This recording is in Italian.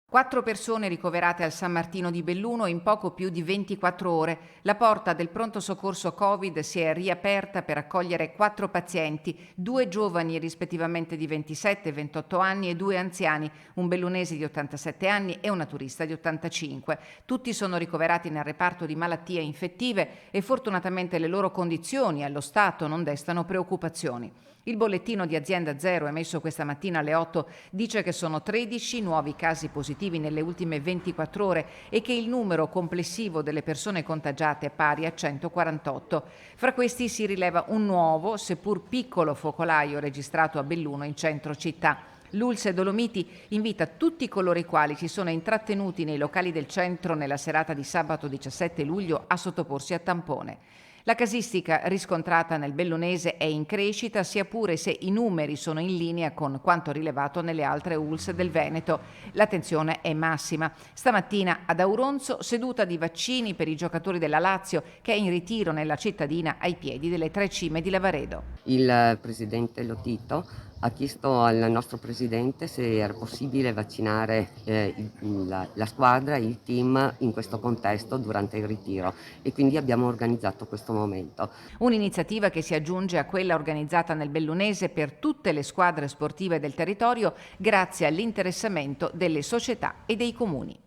4 persone ricoverate al San Martino di Belluno in poco più di 24 ore. La porta del pronto soccorso Covid si è riaperta per accogliere 4 pazienti, 2 giovani rispettivamente di 27 e 28 anni e 2 anziani, un bellunese di 87 anni e una turista di 85. Tutti sono ricoverati nel reparto di malattie infettive e fortunatamente le loro condizioni allo stato non destano preoccupazioni. Il bollettino di Azienda Zero emesso questa mattina alle 8 dice che sono 13 nuovi casi positivi nelle ultime 24 ore e che il numero complessivo delle persone contagiate è pari a 148. Fra questi si rileva un nuovo, seppur piccolo focolaio registrato a Belluno in centro città. L'Ulse Dolomiti invita tutti coloro i quali si sono intrattenuti nei locali del centro nella serata di sabato 17 luglio a sottoporsi a tampone. La casistica riscontrata nel bellunese è in crescita, sia pure se i numeri sono in linea con quanto rilevato nelle altre ULSS del Veneto. L'attenzione è massima. Stamattina ad Auronzo, seduta di vaccini per i giocatori della Lazio, che è in ritiro nella cittadina ai piedi delle 3 cime di Lavaredo. Il presidente Lotito ha chiesto al nostro presidente se era possibile vaccinare la squadra, il team in questo contesto durante il ritiro, e quindi abbiamo organizzato questo momento. Un'iniziativa che si aggiunge a quella organizzata nel bellunese per tutte le squadre sportive del territorio grazie all'interessamento delle società e dei comuni.